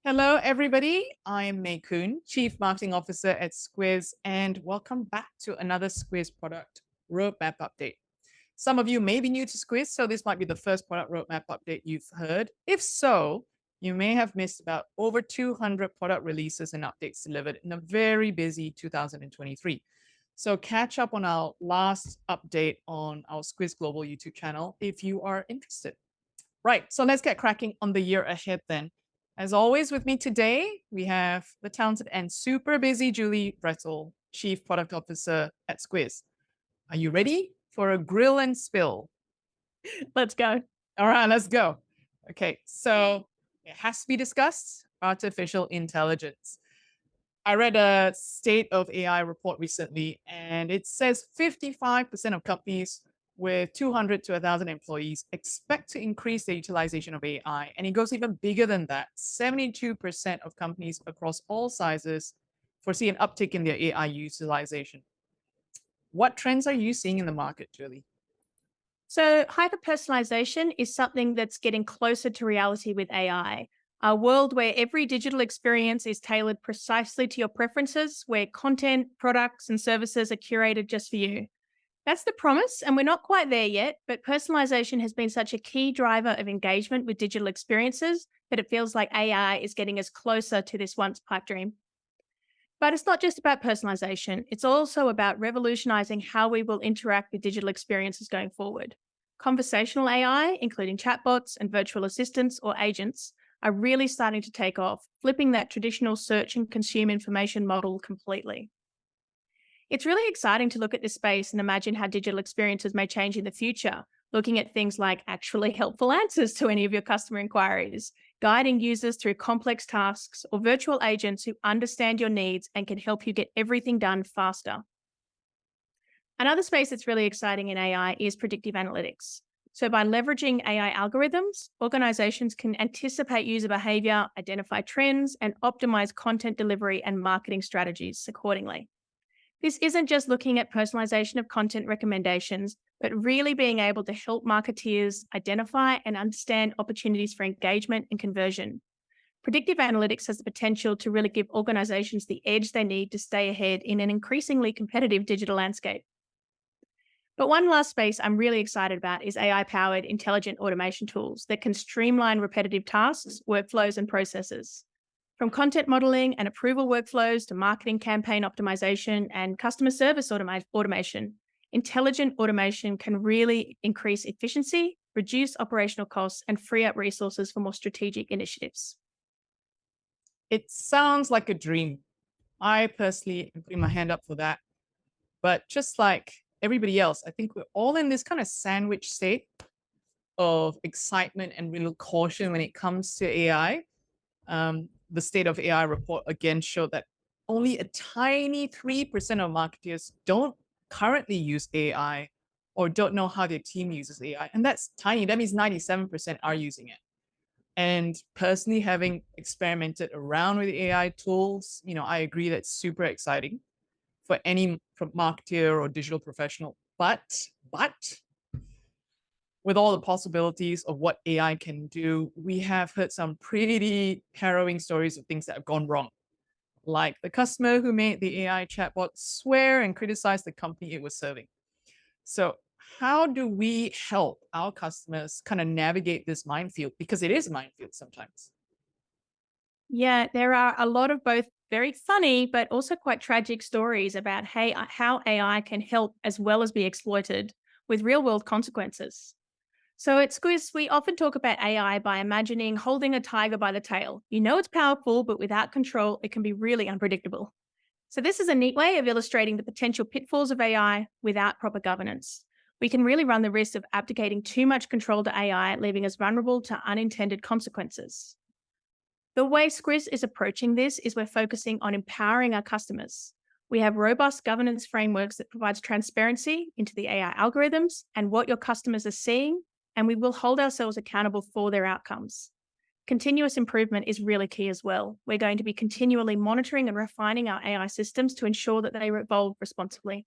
Hello, everybody. I'm Mei Kun, Chief Marketing Officer at Squiz, and welcome back to another Squiz product roadmap update. Some of you may be new to Squiz, so this might be the first product roadmap update you've heard. If so, you may have missed about over 200 product releases and updates delivered in a very busy 2023. So catch up on our last update on our Squiz Global YouTube channel if you are interested. Right, so let's get cracking on the year ahead then. As always, with me today, we have the talented and super busy Julie Brettel, Chief Product Officer at Squiz. Are you ready for a grill and spill? Let's go. All right, let's go. Okay, so it has to be discussed, artificial intelligence. I read a state of AI report recently, and it says 55% of companies with 200 to 1,000 employees expect to increase the utilization of AI. And it goes even bigger than that. 72% of companies across all sizes foresee an uptick in their AI utilization. What trends are you seeing in the market, Julie? So, hyper-personalization is something that's getting closer to reality with AI. A world where every digital experience is tailored precisely to your preferences, where content, products, and services are curated just for you. That's the promise, and we're not quite there yet, but personalization has been such a key driver of engagement with digital experiences that it feels like AI is getting us closer to this once pipe dream. But it's not just about personalization, it's also about revolutionizing how we will interact with digital experiences going forward. Conversational AI, including chatbots and virtual assistants or agents, are really starting to take off, flipping that traditional search and consume information model completely. It's really exciting to look at this space and imagine how digital experiences may change in the future, looking at things like actually helpful answers to any of your customer inquiries, guiding users through complex tasks, or virtual agents who understand your needs and can help you get everything done faster. Another space that's really exciting in AI is predictive analytics. So, by leveraging AI algorithms, organizations can anticipate user behavior, identify trends, and optimize content delivery and marketing strategies accordingly. This isn't just looking at personalization of content recommendations, but really being able to help marketeers identify and understand opportunities for engagement and conversion. Predictive analytics has the potential to really give organizations the edge they need to stay ahead in an increasingly competitive digital landscape. But one last space I'm really excited about is AI powered intelligent automation tools that can streamline repetitive tasks, workflows, and processes. From content modeling and approval workflows to marketing campaign optimization and customer service automation, intelligent automation can really increase efficiency, reduce operational costs, and free up resources for more strategic initiatives. It sounds like a dream. I personally am putting my hand up for that. But just like everybody else, I think we're all in this kind of sandwich state of excitement and real caution when it comes to AI. The State of AI report again showed that only a tiny 3% of marketers don't currently use AI or don't know how their team uses AI. And that's tiny. That means 97% are using it. And personally, having experimented around with AI tools, I agree that's super exciting for any marketer or digital professional. But with all the possibilities of what AI can do, we have heard some pretty harrowing stories of things that have gone wrong, like the customer who made the AI chatbot swear and criticize the company it was serving. So, how do we help our customers kind of navigate this minefield? Because it is a minefield sometimes. Yeah, there are a lot of both very funny but also quite tragic stories about how AI can help as well as be exploited with real world consequences. So at Squiz, we often talk about AI by imagining holding a tiger by the tail. You know it's powerful, but without control, it can be really unpredictable. So this is a neat way of illustrating the potential pitfalls of AI without proper governance. We can really run the risk of abdicating too much control to AI, leaving us vulnerable to unintended consequences. The way Squiz is approaching this is we're focusing on empowering our customers. We have robust governance frameworks that provides transparency into the AI algorithms and what your customers are seeing, and we will hold ourselves accountable for their outcomes. Continuous improvement is really key as well. We're going to be continually monitoring and refining our AI systems to ensure that they evolve responsibly.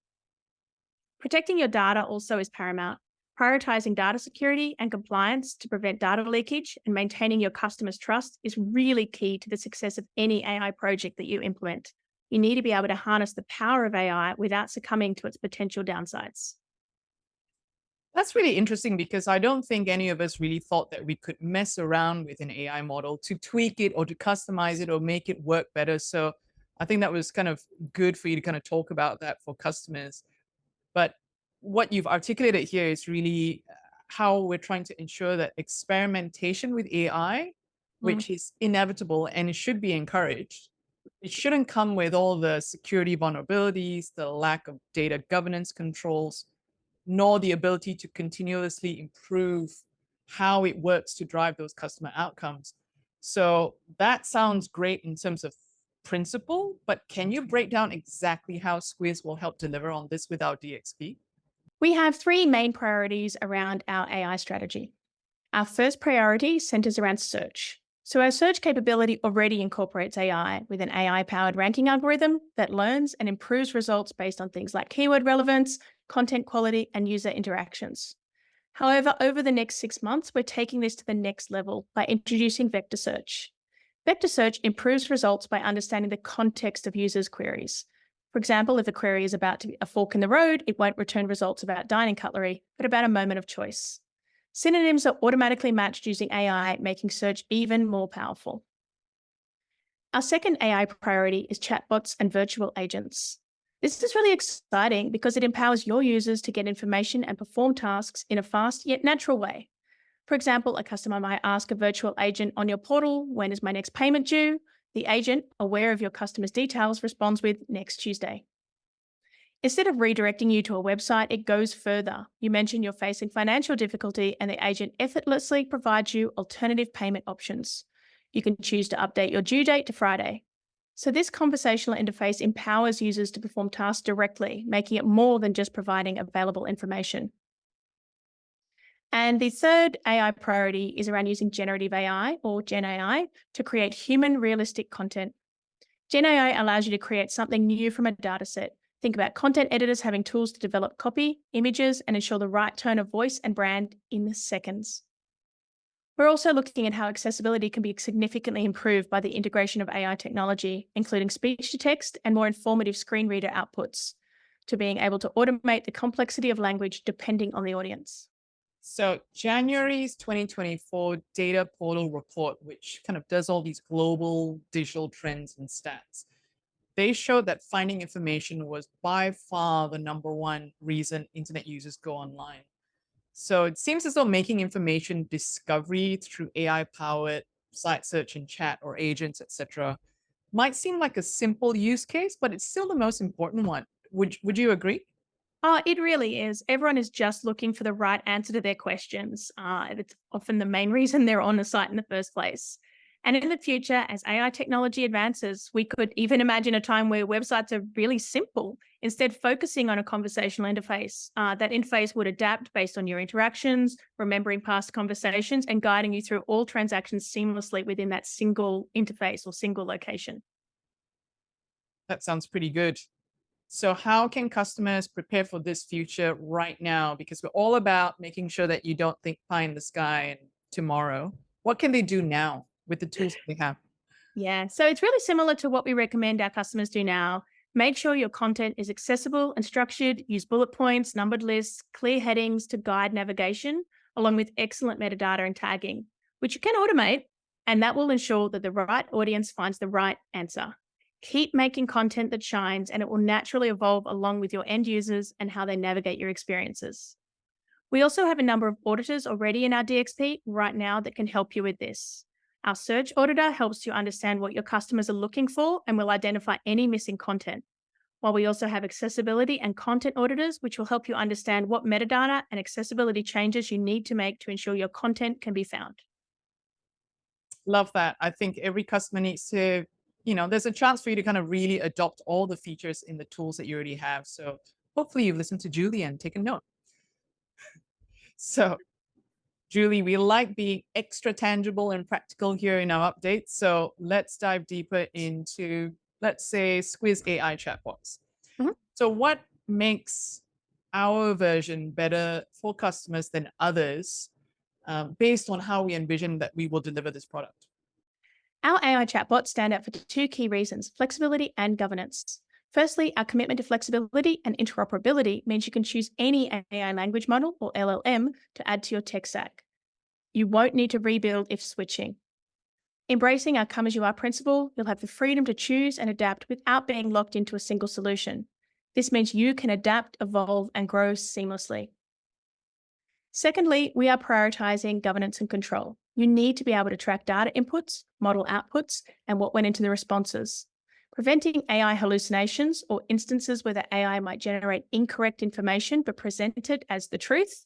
Protecting your data also is paramount. Prioritizing data security and compliance to prevent data leakage and maintaining your customers' trust is really key to the success of any AI project that you implement. You need to be able to harness the power of AI without succumbing to its potential downsides. That's really interesting because I don't think any of us really thought that we could mess around with an AI model to tweak it or to customize it or make it work better. So I think that was kind of good for you to kind of talk about that for customers. But what you've articulated here is really how we're trying to ensure that experimentation with AI, Mm. which is inevitable and it should be encouraged, it shouldn't come with all the security vulnerabilities, the lack of data governance controls, nor the ability to continuously improve how it works to drive those customer outcomes. So that sounds great in terms of principle, but can you break down exactly how Squiz will help deliver on this with our DXP? We have three main priorities around our AI strategy. Our first priority centers around search. So, our search capability already incorporates AI with an AI powered ranking algorithm that learns and improves results based on things like keyword relevance, content quality, and user interactions. However, over the next 6 months, we're taking this to the next level by introducing vector search. Vector search improves results by understanding the context of users' queries. For example, if a query is about to be a fork in the road, it won't return results about dining cutlery, but about a moment of choice. Synonyms are automatically matched using AI, making search even more powerful. Our second AI priority is chatbots and virtual agents. This is really exciting because it empowers your users to get information and perform tasks in a fast yet natural way. For example, a customer might ask a virtual agent on your portal, "When is my next payment due?" The agent, aware of your customer's details, responds with "Next Tuesday." Instead of redirecting you to a website, it goes further. You mention you're facing financial difficulty, and the agent effortlessly provides you alternative payment options. You can choose to update your due date to Friday. So, this conversational interface empowers users to perform tasks directly, making it more than just providing available information. And the third AI priority is around using generative AI or Gen AI to create human realistic content. Gen AI allows you to create something new from a dataset. Think about content editors having tools to develop copy, images, and ensure the right tone of voice and brand in seconds. We're also looking at how accessibility can be significantly improved by the integration of AI technology, including speech to text and more informative screen reader outputs, to being able to automate the complexity of language depending on the audience. So January's 2024 data portal report, which kind of does all these global digital trends and stats, they showed that finding information was by far the number one reason internet users go online. So it seems as though making information discovery through AI-powered site search and chat or agents, etc., might seem like a simple use case, but it's still the most important one. Would you agree? Oh, it really is. Everyone is just looking for the right answer to their questions. It's often the main reason they're on a site in the first place. And in the future, as AI technology advances, we could even imagine a time where websites are really simple, instead focusing on a conversational interface. That interface would adapt based on your interactions, remembering past conversations, and guiding you through all transactions seamlessly within that single interface or single location. That sounds pretty good. So how can customers prepare for this future right now? Because we're all about making sure that you don't think pie in the sky and tomorrow. What can they do now with the tools that they have? Yeah, so it's really similar to what we recommend our customers do now. Make sure your content is accessible and structured. Use bullet points, numbered lists, clear headings to guide navigation, along with excellent metadata and tagging, which you can automate, and that will ensure that the right audience finds the right answer. Keep making content that shines, and it will naturally evolve along with your end users and how they navigate your experiences. We also have a number of auditors already in our DXP right now that can help you with this. Our search auditor helps you understand what your customers are looking for and will identify any missing content. While we also have accessibility and content auditors, which will help you understand what metadata and accessibility changes you need to make to ensure your content can be found. Love that. I think every customer needs to, there's a chance for you to kind of really adopt all the features in the tools that you already have. So hopefully you've listened to Julie and taken note. So Julie, we like being extra tangible and practical here in our updates. So let's dive deeper into, let's say, Squiz AI chatbots. Mhm. So what makes our version better for customers than others based on how we envision that we will deliver this product? Our AI chatbots stand out for two key reasons: flexibility and governance. Firstly, our commitment to flexibility and interoperability means you can choose any AI language model or LLM to add to your tech stack. You won't need to rebuild if switching. Embracing our come as you are principle, you'll have the freedom to choose and adapt without being locked into a single solution. This means you can adapt, evolve, and grow seamlessly. Secondly, we are prioritizing governance and control. You need to be able to track data inputs, model outputs, and what went into the responses. Preventing AI hallucinations or instances where the AI might generate incorrect information but present it as the truth,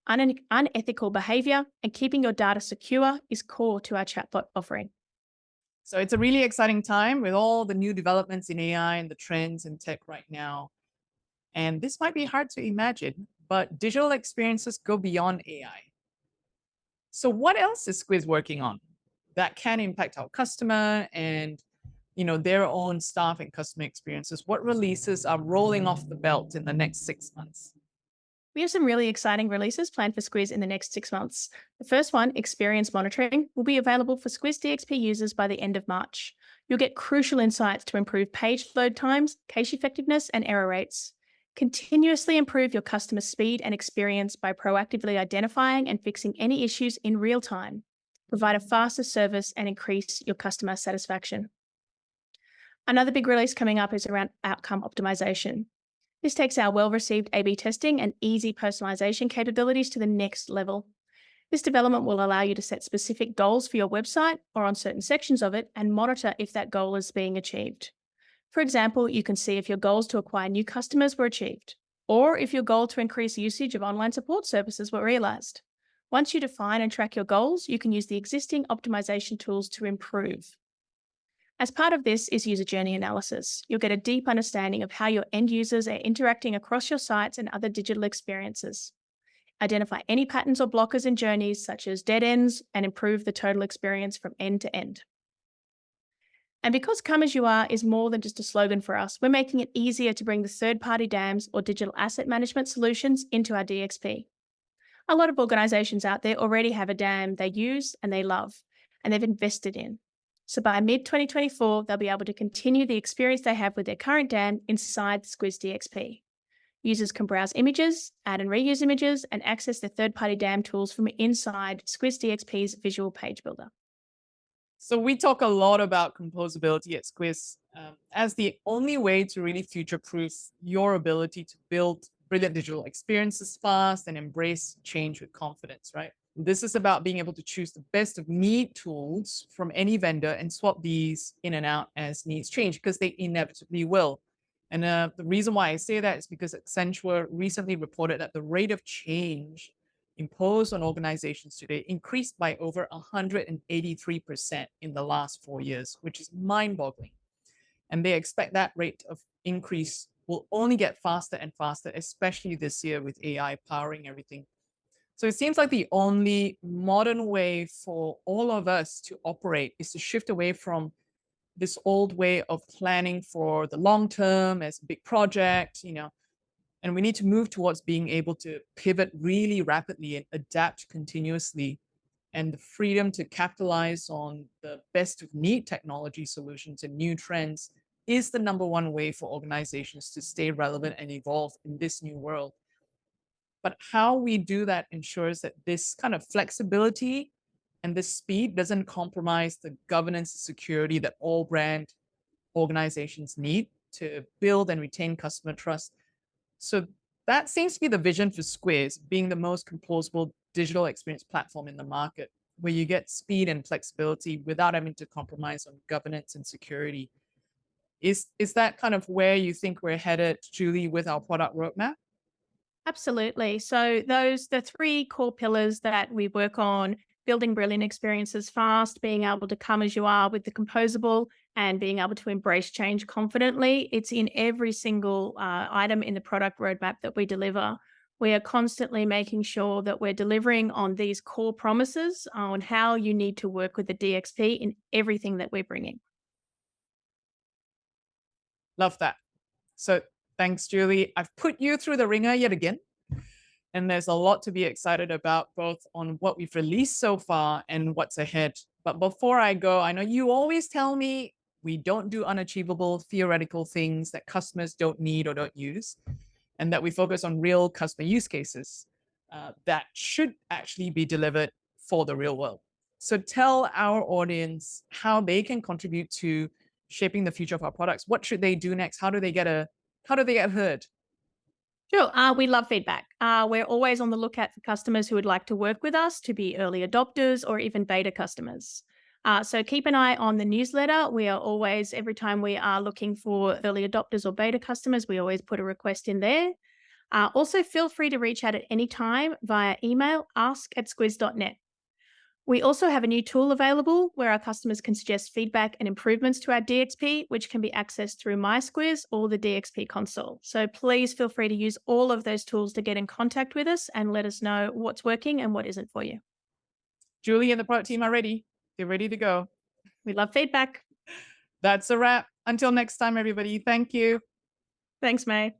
unethical behavior, and keeping your data secure is core to our chatbot offering. So it's a really exciting time with all the new developments in AI and the trends in tech right now. And this might be hard to imagine, but digital experiences go beyond AI. So what else is Squiz working on that can impact our customer and their own staff and customer experiences? What releases are rolling off the belt in the next 6 months? We have some really exciting releases planned for Squiz in the next 6 months. The first one, Experience Monitoring, will be available for Squiz DXP users by the end of March. You'll get crucial insights to improve page load times, cache effectiveness, and error rates. Continuously improve your customer speed and experience by proactively identifying and fixing any issues in real time. Provide a faster service and increase your customer satisfaction. Another big release coming up is around outcome optimization. This takes our well-received A/B testing and easy personalization capabilities to the next level. This development will allow you to set specific goals for your website or on certain sections of it and monitor if that goal is being achieved. For example, you can see if your goals to acquire new customers were achieved, or if your goal to increase usage of online support services were realized. Once you define and track your goals, you can use the existing optimization tools to improve. As part of this is user journey analysis. You'll get a deep understanding of how your end users are interacting across your sites and other digital experiences. Identify any patterns or blockers in journeys, such as dead ends, and improve the total experience from end to end. And because Come As You Are is more than just a slogan for us, we're making it easier to bring the third-party DAMs or digital asset management solutions into our DXP. A lot of organizations out there already have a DAM they use and they love, and they've invested in. So by mid-2024, they'll be able to continue the experience they have with their current DAM inside the Squiz DXP. Users can browse images, add and reuse images, and access the third-party DAM tools from inside Squiz DXP's visual page builder. So we talk a lot about composability at Squiz as the only way to really future-proof your ability to build brilliant digital experiences fast and embrace change with confidence, right? This is about being able to choose the best of need tools from any vendor and swap these in and out as needs change, because they inevitably will. And the reason why I say that is because Accenture recently reported that the rate of change imposed on organizations today increased by over 183% in the last 4 years, which is mind-boggling. And they expect that rate of increase will only get faster and faster, especially this year with AI powering everything. So it seems like the only modern way for all of us to operate is to shift away from this old way of planning for the long term as a big project, and we need to move towards being able to pivot really rapidly and adapt continuously. And the freedom to capitalize on the best of need technology solutions and new trends is the number one way for organizations to stay relevant and evolve in this new world. But how we do that ensures that this kind of flexibility and this speed doesn't compromise the governance and security that all brand organizations need to build and retain customer trust. So that seems to be the vision for Squiz, being the most composable digital experience platform in the market, where you get speed and flexibility without having to compromise on governance and security. Is that kind of where you think we're headed, Julie, with our product roadmap? Absolutely. So the three core pillars that we work on: building brilliant experiences fast, being able to come as you are with the composable, and being able to embrace change confidently. It's in every single item in the product roadmap that we deliver. We are constantly making sure that we're delivering on these core promises on how you need to work with the DXP in everything that we're bringing. Love that. So Thanks, Julie. I've put you through the ringer yet again. And there's a lot to be excited about, both on what we've released so far and what's ahead. But before I go, I know you always tell me we don't do unachievable theoretical things that customers don't need or don't use, and that we focus on real customer use cases that should actually be delivered for the real world. So tell our audience how they can contribute to shaping the future of our products. What should they do next? How do they get heard? Sure. We love feedback. We're always on the lookout for customers who would like to work with us to be early adopters or even beta customers. So keep an eye on the newsletter. We are always, every time we are looking for early adopters or beta customers, we always put a request in there. Also, feel free to reach out at any time via email, ask@squiz.net. We also have a new tool available where our customers can suggest feedback and improvements to our DXP, which can be accessed through My Squiz or the DXP console. So please feel free to use all of those tools to get in contact with us and let us know what's working and what isn't for you. Julie and the product team are ready. They're ready to go. We love feedback. That's a wrap. Until next time, everybody. Thank you. Thanks, May.